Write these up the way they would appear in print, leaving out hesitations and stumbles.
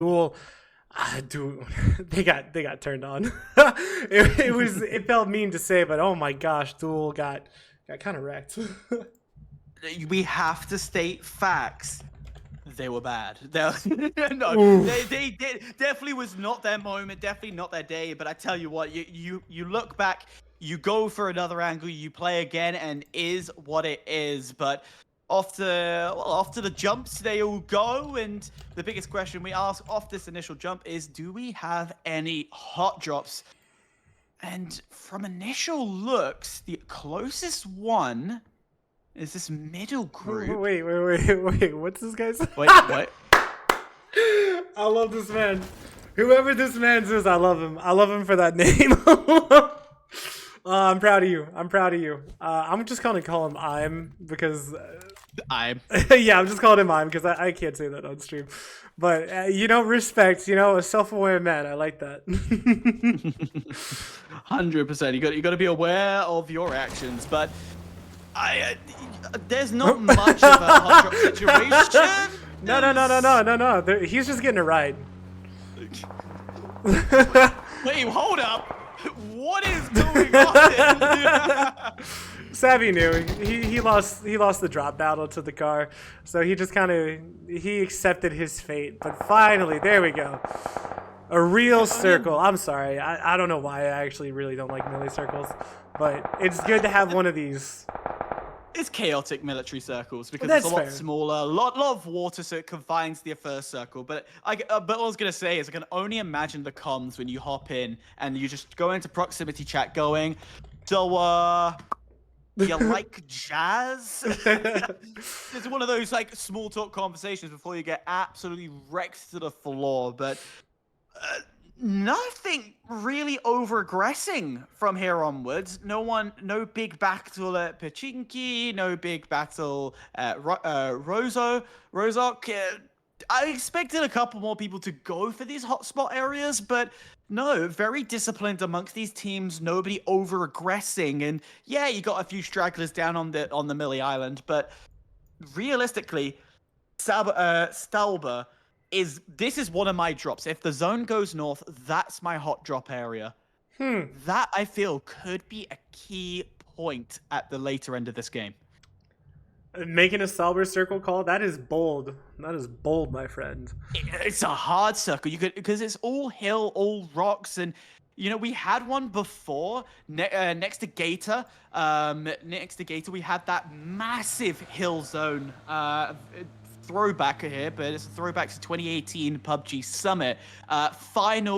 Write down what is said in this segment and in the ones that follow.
Duel, dude, they got turned on. It felt mean to say, but oh my gosh, Duel got kind of wrecked. We have to state facts. They were bad. No, Oof. they definitely was not their moment, definitely not their day. But I tell you what, you look back, you go for another angle, you play again, and is what it is. But after the jumps, they all go, and the biggest question we ask off this initial jump is, do we have any hot drops? And from initial looks, the closest one is this middle group. Wait. What's this guy's? Wait, what? I love this man. Whoever this man is, I love him. I love him for that name. I'm proud of you. I'm just gonna call him I'm because I'm yeah, I'm just calling him I'm because I can't say that on stream. But respect. A self-aware man. I like that. 100%. You got to be aware of your actions, but there's not much of a hot drop situation. No. He's just getting a ride. Wait, hold up. What is going on? Savvy knew he lost the drop battle to the car, so he just he accepted his fate. But finally, there we go, a real circle. I'm sorry, I don't know why I actually really don't like melee circles, but it's good to have one of these. It's chaotic military circles because That's it's a lot fair. smaller, a lot of water, so it confines the first circle. But what I was gonna say is I can only imagine the comms when you hop in and you just go into proximity chat, going, so you like jazz? It's one of those like small talk conversations before you get absolutely wrecked to the floor. But nothing really over-aggressing from here onwards. No big battle at Pachinki, no big battle at Rozok. I expected a couple more people to go for these hotspot areas, but no, very disciplined amongst these teams. Nobody over-aggressing, and yeah, you got a few stragglers down on the Millie Island, but realistically, Stalber this is one of my drops. If the zone goes north, that's my hot drop area. That I feel could be a key point at the later end of this game. Making a Salber circle call, that is bold. That is bold, my friend. It's a hard circle. You could, because it's all hill, all rocks, and we had one before next to Gator. Next to Gator, we had that massive hill zone. Throwback here, but it's a throwback to 2018 PUBG Summit.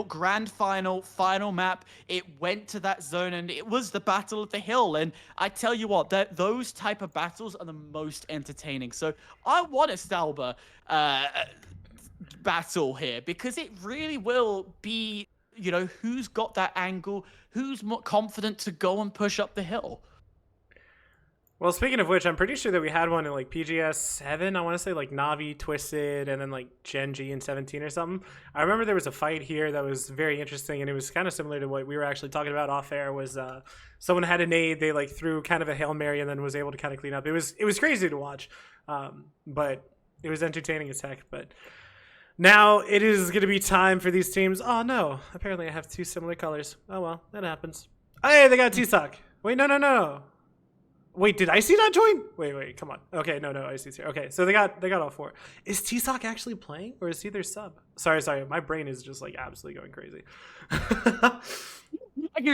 Grand final map. It went to that zone, and it was the Battle of the Hill. And I tell you what, those type of battles are the most entertaining. So I want a Stalber battle here, because it really will be, who's got that angle, who's more confident to go and push up the hill. Well, speaking of which, I'm pretty sure that we had one in like PGS 7. I want to say like Navi, Twisted, and then like Gen G in 17 or something. I remember there was a fight here that was very interesting, and it was kind of similar to what we were actually talking about off air. Was someone had a nade, they like threw kind of a Hail Mary, and then was able to kind of clean up. It was crazy to watch, but it was entertaining as heck. But now it is going to be time for these teams. Oh no! Apparently I have two similar colors. Oh well, that happens. Hey, they got T-Sock. Wait, no. Wait, did Icy not join? Wait, come on. Okay, no, Icy's here. Okay, so they got all four. Is T-Sock actually playing, or is he their sub? Sorry, my brain is just like absolutely going crazy. I'm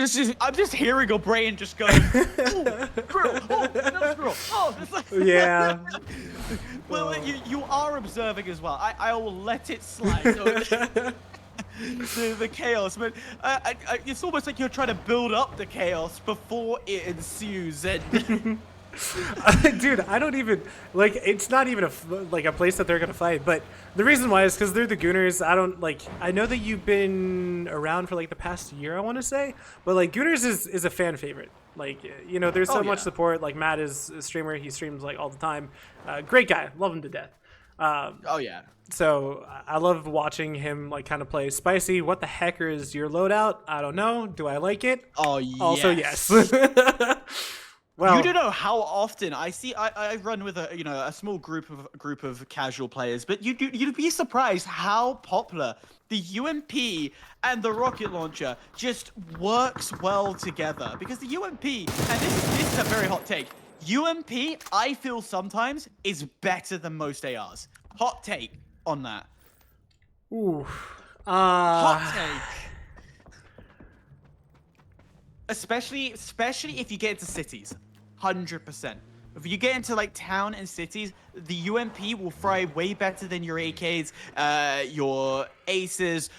just hearing a brain just going, oh, squirrel, oh, another squirrel, oh, it's like... Yeah. Well, you are observing as well. I will let it slide. The chaos, but it's almost like you're trying to build up the chaos before it ensues. And dude, I don't even like. It's not even a place that they're gonna fight. But the reason why is because they're the Gooners. I know that you've been around for like the past year, I want to say, but like Gooners is a fan favorite. Like, there's so much support. Like Matt is a streamer. He streams like all the time. Great guy, love him to death. Oh yeah. So I love watching him like kind of play. Spicy, what the hecker is your loadout? I don't know. Do I like it? Oh yes. Also yes. Well, you don't know how often I see. I run with a small group of casual players, but you'd be surprised how popular the UMP and the rocket launcher just works well together. Because the UMP, and this is a very hot take. UMP, I feel sometimes is better than most ARs. Hot take on that. ooh. Hot take. Especially if you get into cities, 100%. If you get into like town and cities, the UMP will thrive way better than your AKs, your aces,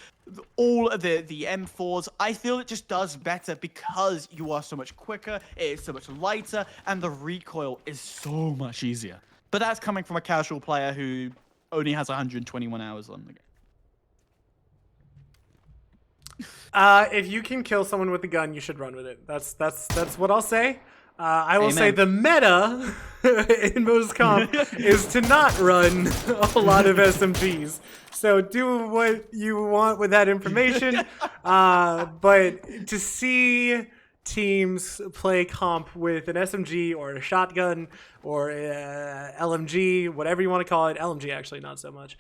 all of the M4s. I feel it just does better because you are so much quicker, it is so much lighter, and the recoil is so much easier. But that's coming from a casual player who only has 121 hours on the game. If you can kill someone with a gun, you should run with it. That's what I'll say. I will Amen. say the meta in most comp is to not run a lot of SMGs. So do what you want with that information. But to see teams play comp with an SMG or a shotgun or a LMG, whatever you want to call it, LMG actually not so much.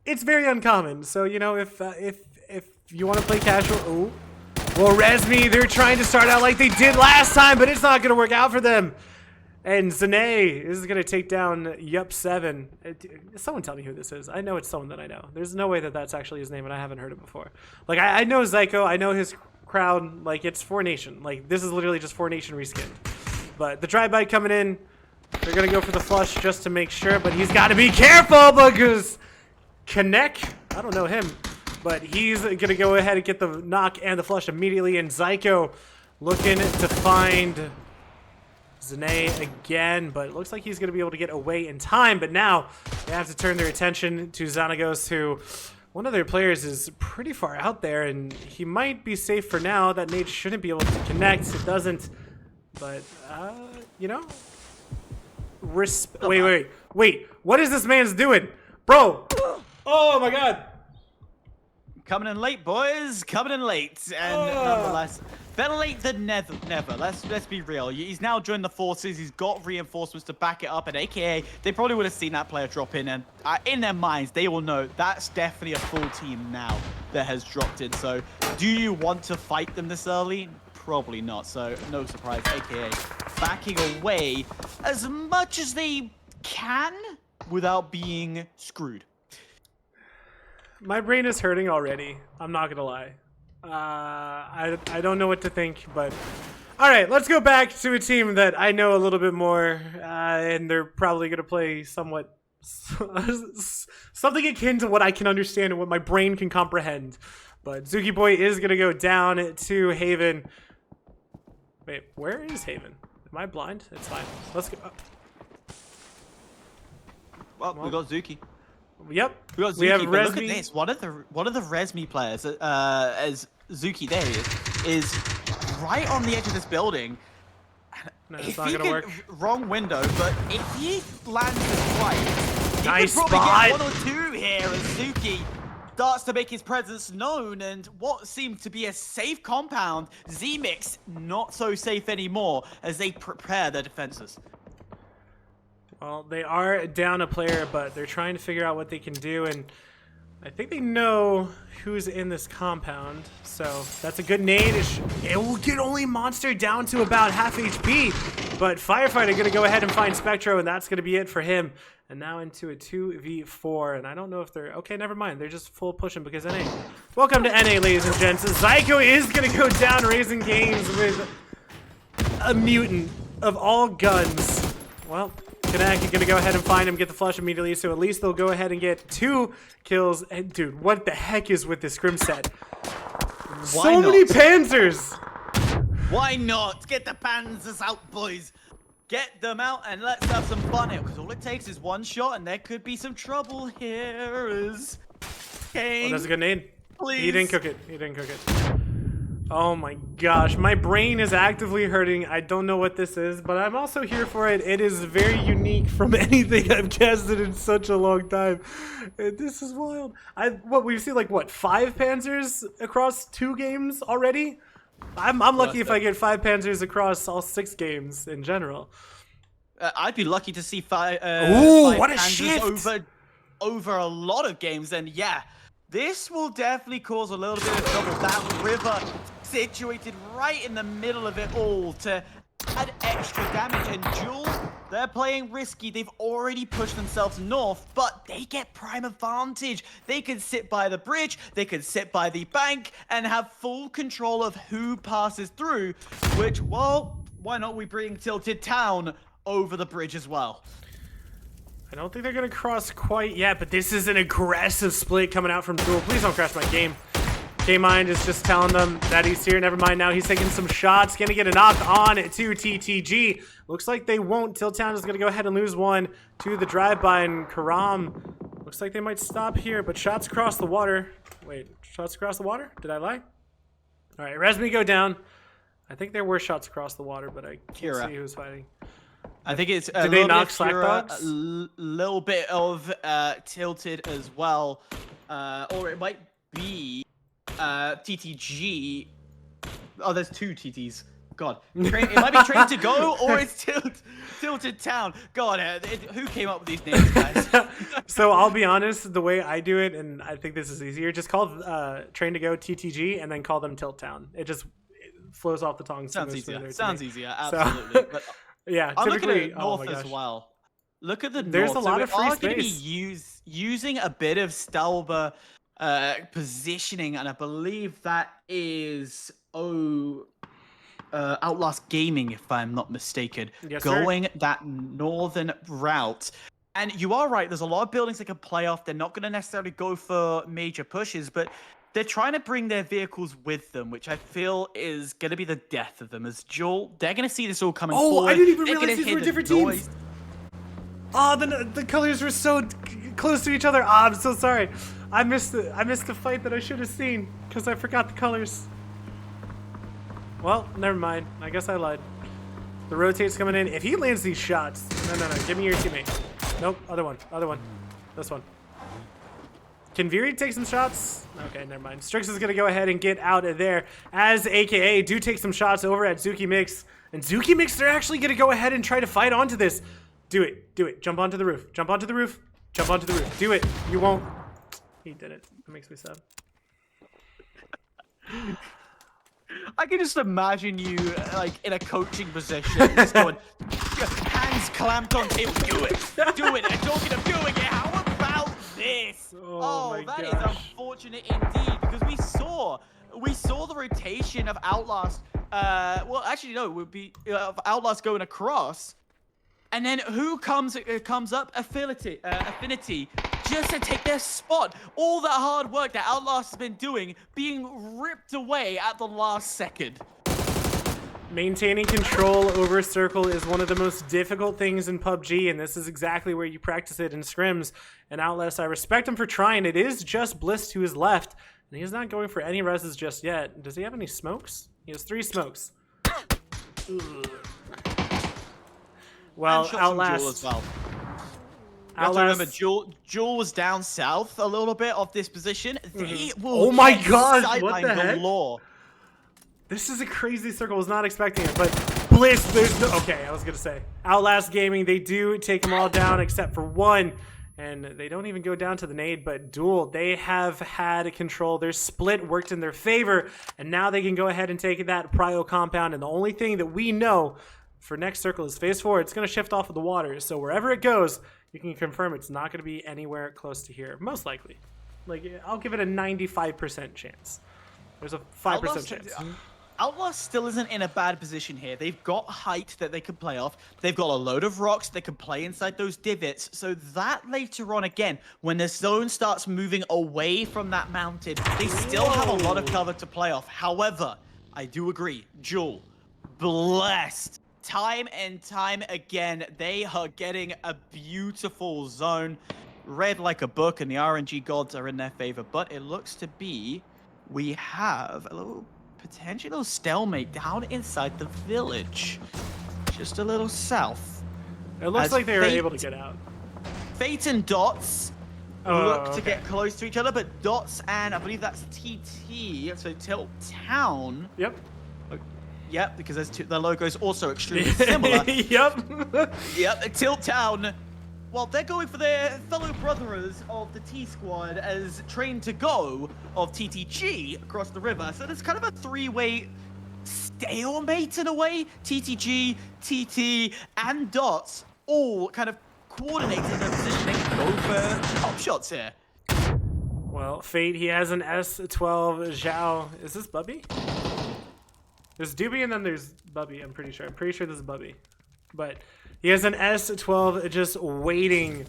It's very uncommon. So if you want to play casual, ooh. Well, Resmi, they're trying to start out like they did last time, but it's not going to work out for them. And Zane is going to take down Yup7. Someone tell me who this is. I know it's someone that I know. There's no way that that's actually his name, and I haven't heard it before. Like, I know Zyko. I know his crowd. Like, it's 4Nation. Like, this is literally just 4Nation reskinned. But the drive-by coming in. They're going to go for the flush just to make sure, but he's got to be careful because Connect, I don't know him. But he's going to go ahead and get the knock and the flush immediately. And Zyko looking to find Zane again. But it looks like he's going to be able to get away in time. But now they have to turn their attention to Xanagos, who one of their players is pretty far out there. And he might be safe for now. That nade shouldn't be able to connect. It doesn't. But, you know. Wait. What is this man's doing? Bro. Oh, my God. Coming in late, boys. Coming in late, and nonetheless, better late than never. Let's be real. He's now joined the forces. He's got reinforcements to back it up, and AKA they probably would have seen that player drop in, and in their minds they will know that's definitely a full team now that has dropped in. So, do you want to fight them this early? Probably not. So, no surprise. AKA backing away as much as they can without being screwed. My brain is hurting already. I'm not gonna lie. I don't know what to think, but all right, let's go back to a team that I know a little bit more, and they're probably gonna play somewhat something akin to what I can understand and what my brain can comprehend. But Zuki Boy is gonna go down to Haven. Wait, where is Haven? Am I blind? It's fine. Let's go. Well, we got Zuki. Yep. We have Resmi. Look at this. One of the Resmi players, as Zuki, there he is right on the edge of this building. No, it's not gonna work. Wrong window, but if he lands this right, nice he could probably spot. get 1 or 2 here as Zuki starts to make his presence known, and what seemed to be a safe compound, Z-Mix not so safe anymore as they prepare their defenses. Well, they are down a player, but they're trying to figure out what they can do, and I think they know who's in this compound, so that's a good nade. It will get only Monster down to about half HP, but Firefighter going to go ahead and find Spectro, and that's going to be it for him. And now into a 2v4, and I don't know if they're... Okay, never mind. They're just full pushing because NA. Welcome to NA, ladies and gents. Zyko is going to go down raising games with a mutant of all guns. Well... Kanak is going to go ahead and find him, get the flush immediately, so at least they'll go ahead and get 2 kills. And dude, what the heck is with this Scrim set? So many Panzers! Why not? Get the Panzers out, boys. Get them out and let's have some fun here, because all it takes is 1 shot and there could be some trouble here. Is Kane, that's a good nade. Please. He didn't cook it. Oh my gosh, my brain is actively hurting. I don't know what this is, but I'm also here for it. It is very unique from anything I've casted in such a long time. This is wild. We've seen like what, 5 Panzers across 2 games already? I'm lucky if I get 5 Panzers across all 6 games in general. I'd be lucky to see five what a Panzers shift! over a lot of games. And yeah, this will definitely cause a little bit of trouble. That river situated right in the middle of it all to add extra damage. And Jewel, they're playing risky. They've already pushed themselves north, but they get prime advantage. They can sit by the bridge, they can sit by the bank, and have full control of who passes through, which, well, why not we bring Tilted Town over the bridge as well? I don't think they're going to cross quite yet, but this is an aggressive split coming out from Jewel. Please don't crash my game. K-Mind is just telling them that he's here. Never mind, now he's taking some shots. Going to get a knock on to TTG. Looks like they won't. Tiltown is going to go ahead and lose one to the drive-by, and Karam looks like they might stop here, but shots across the water. Wait, shots across the water? Did I lie? All right, Resmi go down. I think there were shots across the water, but I can't see who's fighting. I think it's a Did they knock Slack Dogs? A little bit of Tilted as well, or it might be TTG. Oh, there's 2 TTs. God, it might be Train to Go or it's Tilted Town. God, who came up with these names, guys? So I'll be honest, the way I do it, and I think this is easier, just call Train to Go TTG and then call them Tilt Town. It flows off the tongue. Sounds easier. Sounds easier. Absolutely. So, but, yeah, I'm looking typically at north as well. Look at the There's north. a lot of free space. Going to space. be using a bit of Stalber positioning, and I believe that is Outlast Gaming, if I'm not mistaken, yes, going that northern route. And you are right. There's a lot of buildings that can play off. They're not going to necessarily go for major pushes, but they're trying to bring their vehicles with them, which I feel is going to be the death of them. As Joel, they're going to see this all coming forward. I didn't even They're realize gonna these were hear different the teams. Oh, the colors were so close to each other. Oh, I'm so sorry. I missed the fight that I should have seen because I forgot the colors. Well, never mind. I guess I lied. The rotate's coming in. If he lands these shots, no. Give me your teammate. Nope, other one. This one. Can Viri take some shots? Okay, never mind. Strix is going to go ahead and get out of there as AKA do take some shots over at Zuki Mix. And Zuki Mix, they're actually going to go ahead and try to fight onto this. Do it. Jump onto the roof. Jump onto the roof. Do it. You won't. He did it. That makes me sad. I can just imagine you like in a coaching position, just going, hands clamped on table. Do it. I'm talking of doing it. How about this? Oh my that is gosh. unfortunate indeed, because we saw the rotation of Outlast. Well, actually no, it would be of Outlast going across. And then who comes up? Affinity, just to take their spot. All that hard work that Outlast has been doing being ripped away at the last second. Maintaining control over Circle is one of the most difficult things in PUBG, and this is exactly where you practice it in Scrims. And Outlast, I respect him for trying. It is just Bliss to his left, and he's not going for any reses just yet. Does he have any smokes? He has 3 smokes. Ugh. Well, Outlast as well. You have to remember, Jewel was down south a little bit of this position. They will oh my get god, what sideline the heck? galore. This is a crazy Circle. I was not expecting it, but Bliss, there's no... Okay, I was going to say. Outlast Gaming, they do take them all down except for one, and they don't even go down to the nade, but Duel, they have had control. Their split worked in their favor, and now they can go ahead and take that Prio compound, and the only thing that we know for next Circle is phase 4. It's going to shift off of the water, so wherever it goes, you can confirm it's not going to be anywhere close to here, most likely. Like, I'll give it a 95% chance. There's a 5% chance. Outlast still isn't in a bad position here. They've got height that they can play off. They've got a load of rocks that can play inside those divots. So that later on, again, when the zone starts moving away from that mountain, they still have a lot of cover to play off. However, I do agree, Jewel, blessed. Time and time again, they are getting a beautiful zone. Read like a book, and the RNG gods are in their favor. But it looks to be we have a little... potentially a little stalemate down inside the village. Just a little south. It looks like they were able to get out. Fate and Dots look to get close to each other, but Dots and I believe that's TT, so Tilt Town. Yep. Yep, because the logo is also extremely similar. Yep. Yep, Tilt Town. Well, they're going for their fellow brothers of the T Squad as Train to Go of TTG across the river. So there's kind of a three-way stalemate in a way. TTG, TT, and Dots all kind of coordinating their positioning to go for top shots here. Well, Fate, he has an S12 Zhao. Is this Bubby? There's Doobie and then there's Bubby, I'm pretty sure. I'm pretty sure this is Bubby. But he has an S12 just waiting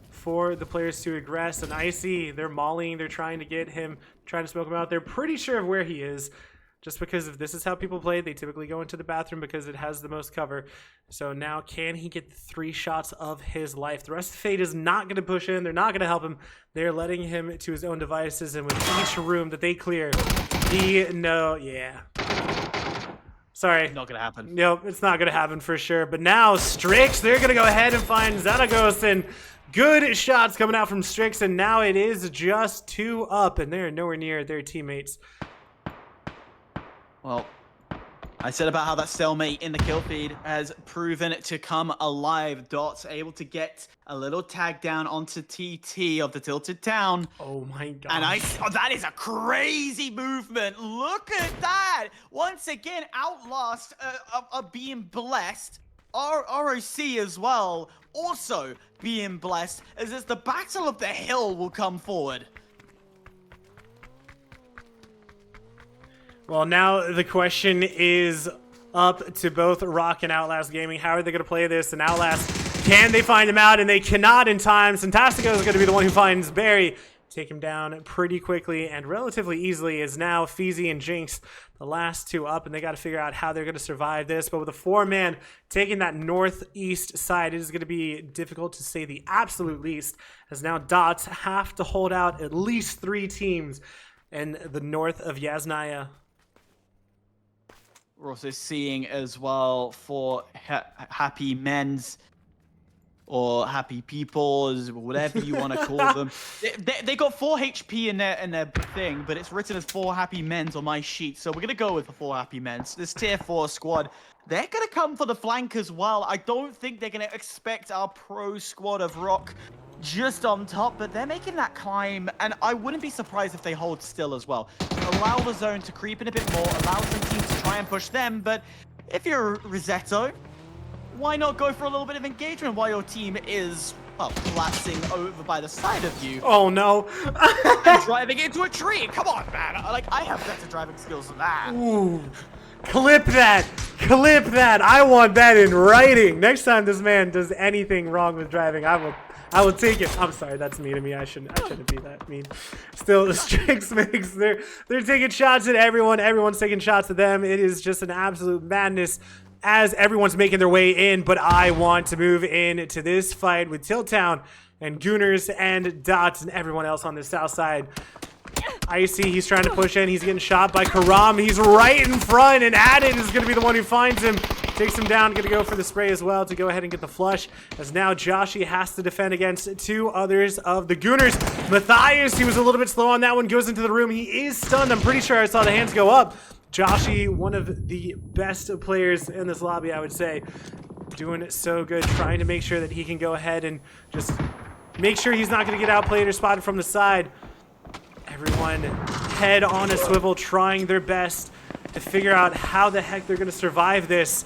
for the players to aggress. And Icy, they're mauling, they're trying to get him, trying to smoke him out. They're pretty sure of where he is. Just because if this is how people play, they typically go into the bathroom because it has the most cover. So now can he get the 3 shots of his life? The rest of Fate is not going to push in. They're not going to help him. They're letting him to his own devices. And with each room that they clear, Sorry. Not gonna happen. Nope, it's not gonna happen for sure. But now Strix, they're gonna go ahead and find Xenagos, and good shots coming out from Strix, and now it is just 2 up, and they're nowhere near their teammates. Well, I said about how that stalemate in the kill feed has proven to come alive. Dots able to get a little tag down onto TT of the Tilted Town. Oh my god. And that is a crazy movement. Look at that. Once again, Outlast are being blessed. ROC as well, also being blessed, as the Battle of the Hill will come forward. Well, now the question is up to both Rock and Outlast Gaming. How are they going to play this? And Outlast, can they find him out? And they cannot in time. Fantastico is going to be the one who finds Barry. Take him down pretty quickly and relatively easily, as now Feezy and Jinx, the last 2 up, and they got to figure out how they're going to survive this. But with a 4-man taking that northeast side, it is going to be difficult to say the absolute least, as now Dots have to hold out at least 3 teams in the north of Yasnaya. We're also seeing as well for Happy Men's or Happy Peoples, whatever you want to call them. They got 4 HP in their thing, but it's written as 4 Happy Men's on my sheet. So we're going to go with the 4 Happy Men's. This tier 4 squad, they're going to come for the flank as well. I don't think they're going to expect our pro squad of Rock just on top, but they're making that climb, and I wouldn't be surprised if they hold still as well. Allow the zone to creep in a bit more, allow some teams to try and push them, but if you're Rosetto, why not go for a little bit of engagement while your team is, well, collapsing over by the side of you? Oh no. And driving into a tree. Come on, man. Like, I have better driving skills than that. Ooh. Clip that. Clip that. I want that in writing. Next time this man does anything wrong with driving, I will take it. I'm sorry, that's mean to me. I shouldn't be that mean. Still, the Strix mix. They're taking shots at everyone. Everyone's taking shots at them. It is just an absolute madness as everyone's making their way in. But I want to move into this fight with Tilt Town and Gooners and Dots and everyone else on the south side. Icy, he's trying to push in. He's getting shot by Karam. He's right in front, and Added is going to be the one who finds him. Takes him down. Going to go for the spray as well to go ahead and get the flush. As now Joshi has to defend against 2 others of the Gooners. Matthias, he was a little bit slow on that one. Goes into the room. He is stunned. I'm pretty sure I saw the hands go up. Joshi, one of the best players in this lobby, I would say. Doing it so good. Trying to make sure that he can go ahead and just make sure he's not going to get outplayed or spotted from the side. Everyone head on a swivel, trying their best to figure out how the heck they're going to survive this.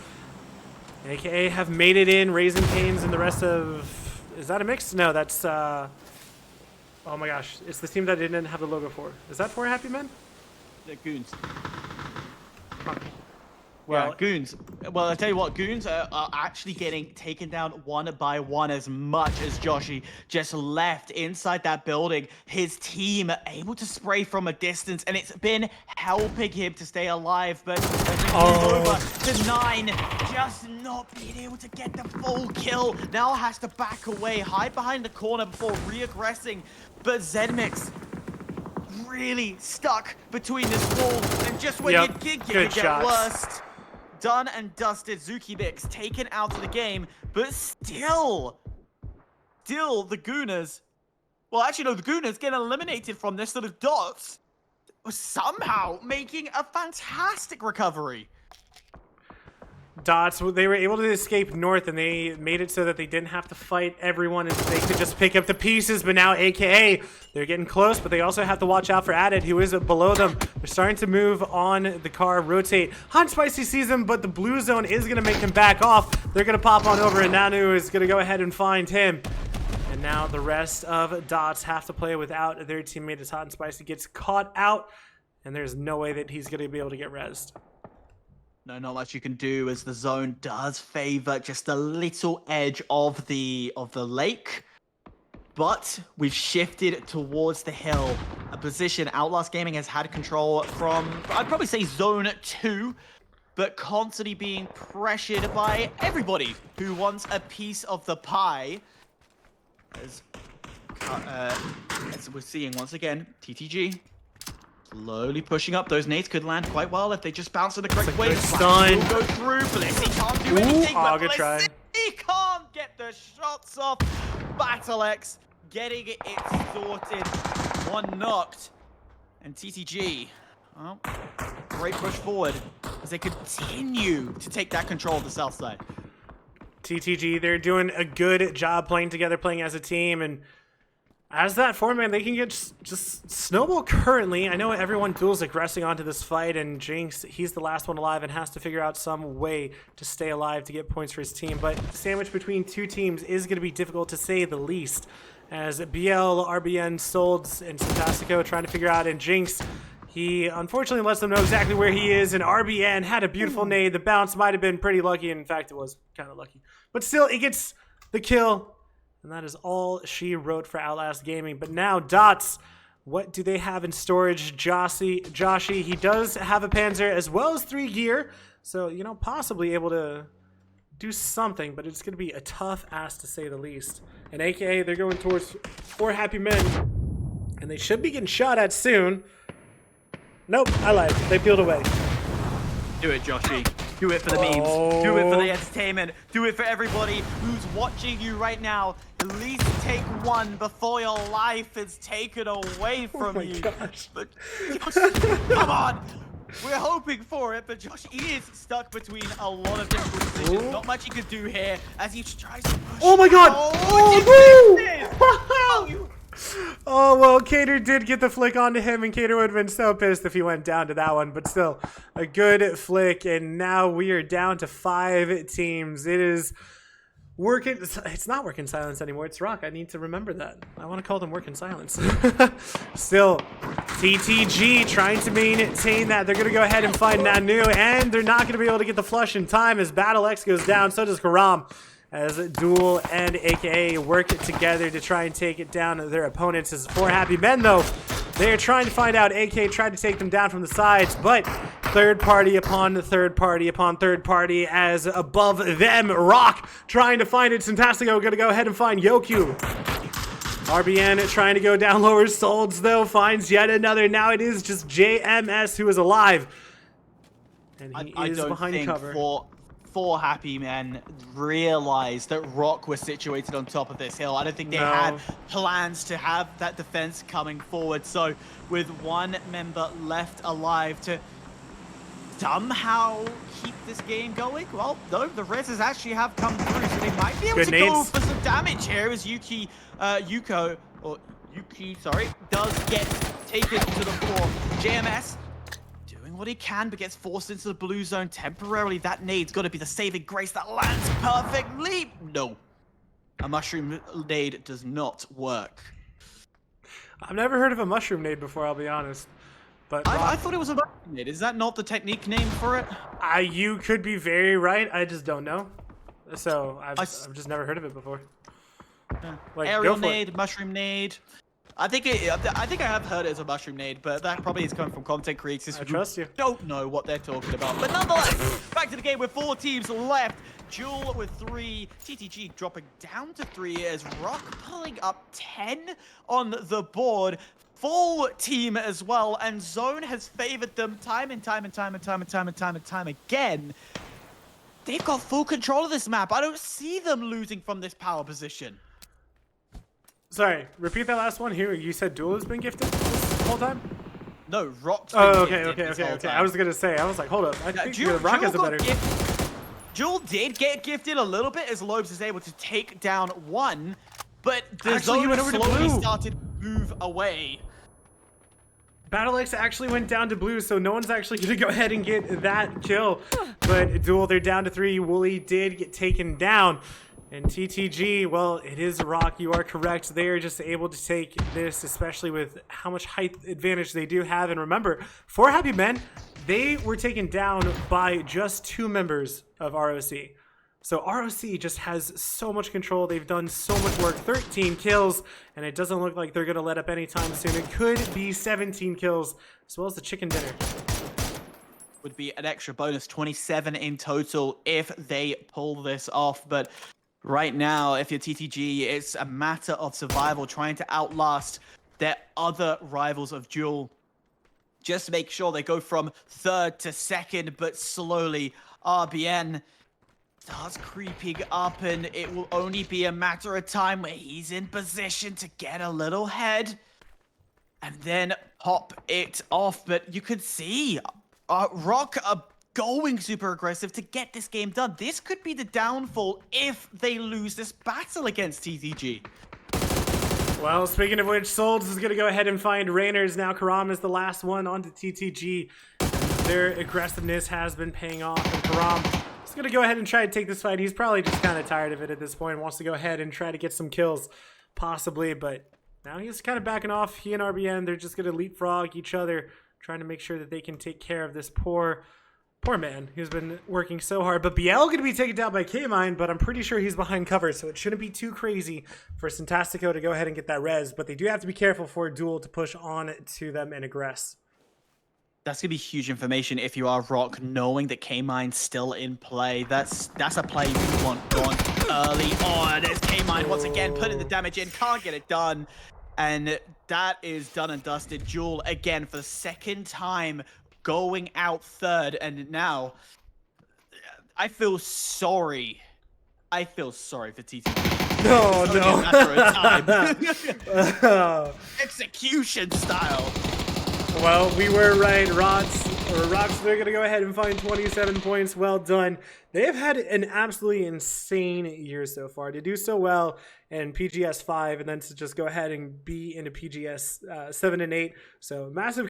AKA have made it in, Raising Canes and the rest of... Is that a mix? No, that's... Oh my gosh. It's the team that didn't have the logo for. Is that 4 Happy Men? The Goons. Huh. Well, Well, Goons. Well, I tell you what, Goons are actually getting taken down one by one as much as Joshi just left inside that building. His team able to spray from a distance, and it's been helping him to stay alive. But over to 9, just not being able to get the full kill. Now has to back away, hide behind the corner before re-aggressing. But Zedmix really stuck between this wall, and just when you think it could get worse, done and dusted. Zukibix taken out of the game, but still the Gooners, well, actually no, the Gooners get eliminated from this. Sort of Dots somehow making a fantastic recovery. Dots, they were able to escape north, and they made it so that they didn't have to fight everyone, and they could just pick up the pieces. But now, AKA, they're getting close, but they also have to watch out for Added, who is below them. They're starting to move on the car, rotate. Hot Spicy sees him, but the blue zone is going to make him back off. They're going to pop on over, and Nanu is going to go ahead and find him. And now the rest of Dots have to play without their teammate as Hot and Spicy gets caught out, and there's no way that he's going to be able to get rezzed. No, not much you can do as the zone does favor just a little edge of the lake. But we've shifted towards the hill, a position Outlast Gaming has had control from, I'd probably say zone 2, but constantly being pressured by everybody who wants a piece of the pie. As we're seeing once again, TTG slowly pushing up. Those nades could land quite well if they just bounce in the correct way. Stun. Will go through. Blissey can't do anything. Oh, But good try. He can't get the shots off. BattleX getting it sorted. One knocked. And TTG, well, great push forward as they continue to take that control of the south side. TTG, they're doing a good job playing together, playing as a team, and as that format, they can get just snowball currently. I know everyone feels aggressing onto this fight, and Jinx, he's the last one alive and has to figure out some way to stay alive to get points for his team. But sandwich between two teams is going to be difficult to say the least, as BL, RBN, Solds, and Fantastico trying to figure out, and Jinx, he unfortunately lets them know exactly where he is, and RBN had a beautiful nade. The bounce might have been pretty lucky, and in fact, it was kind of lucky. But still, it gets the kill. And that is all she wrote for Outlast Gaming. But now, Dots, what do they have in storage? Joshy, he does have a Panzer as well as 3 gear. So, you know, possibly able to do something. But it's going to be a tough ask to say the least. And AKA, they're going towards 4 happy men. And they should be getting shot at soon. Nope, I lied. They peeled away. Do it, Joshy. Do it for the memes. Do it for the entertainment. Do it for everybody who's watching you right now. At least take one before your life is taken away from you. Gosh. But Josh, come on. We're hoping for it, but Josh is stuck between a lot of different decisions. Not much he could do here as he tries to push. Oh my god! Oh, Oh, well, Cater did get the flick onto him, and Cater would have been so pissed if he went down to that one. But still, a good flick, and now we are down to 5 teams. It is working. It's not working silence anymore. It's Rock. I need to remember that. I want to call them working silence. Still, TTG trying to maintain that. They're going to go ahead and find Nanu, and they're not going to be able to get the flush in time as BattleX goes down. So does Karam, as Duel and AKA work together to try and take it down their opponents. As 4 happy men, though, they are trying to find out. AKA tried to take them down from the sides, but third party upon third party upon third party as above them, Rock trying to find it. Fantastico going to go ahead and find Yoku. RBN trying to go down lower. Solds, though, finds yet another. Now it is just JMS who is alive. And he is behind cover. 4 happy men realized that Rock was situated on top of this hill. I don't think they had plans to have that defense coming forward. So with 1 member left alive to somehow keep this game going, well, no, the reses actually have come through. So they might be able to go for some damage here as Yuki, does get taken to the floor. JMS what he can, but gets forced into the blue zone temporarily. That nade's got to be the saving grace that lands perfectly. No, a mushroom nade does not work. I've never heard of a mushroom nade before, I'll be honest. But I thought it was a mushroom nade. Is that not the technique name for it? You could be very right. I just don't know. So I've just never heard of it before. Yeah. Like, aerial nade, mushroom nade. I think I have heard it as a mushroom nade, but that probably is coming from content creators who don't know what they're talking about. But nonetheless, back to the game with 4 teams left. Jewel with 3, TTG dropping down to 3 as Rock pulling up 10 on the board. Full team as well, and Zone has favored them time and time again. They've got full control of this map. I don't see them losing from this power position. Sorry, repeat that last one here. You said Duel has been gifted this whole time? No, Rock's been okay. I was gonna say, I was like, hold up. I think Rock has a better. Jewel did get gifted a little bit as Lobes is able to take down one, but the Actually, he zone went over to slowly blue. started to move away. BattleX actually went down to blue, so no one's actually going to go ahead and get that kill. But Duel, they're down to 3. Wooly did get taken down. And TTG, well, it is a rock. You are correct. They are just able to take this, especially with how much height advantage they do have. And remember, for Happy Men, they were taken down by just 2 members of ROC. So ROC just has so much control. They've done so much work. 13 kills, and it doesn't look like they're going to let up anytime soon. It could be 17 kills, as well as the chicken dinner. Would be an extra bonus, 27 in total if they pull this off. But right now, if you're TTG, it's a matter of survival, trying to outlast their other rivals of Duel. Just to make sure they go from 3rd to 2nd, but slowly RBN starts creeping up, and it will only be a matter of time where he's in position to get a little head and then pop it off. But you could see Rock are going super aggressive to get this game done. This could be the downfall if they lose this battle against TTG. Well, speaking of which, Souls is going to go ahead and find Rayners. Now Karam is the last one onto TTG. Their aggressiveness has been paying off, and Karam is going to go ahead and try to take this fight. He's probably just kind of tired of it at this point, wants to go ahead and try to get some kills, possibly, but now he's kind of backing off. He and RBN, they're just going to leapfrog each other, trying to make sure that they can take care of this poor man who's been working so hard. But BL going to be taken down by K-Mine, but I'm pretty sure he's behind cover, so it shouldn't be too crazy for Syntastico to go ahead and get that res. But they do have to be careful for Duel to push on to them and aggress. That's going to be huge information if you are Rock, knowing that K-Mine's still in play. That's a play you want gone early on. As K-Mine once again putting the damage in, can't get it done. And that is done and dusted. Jewel, again, for the 2nd time, going out 3rd. And now, I feel sorry. I feel sorry for TTG. No, It's no. only a matter of time. Execution style. Well, we were right. Rocks, they're going to go ahead and find 27 points. Well done. They have had an absolutely insane year so far. To do so well in PGS 5 and then to just go ahead and be into PGS 7 and 8. So massive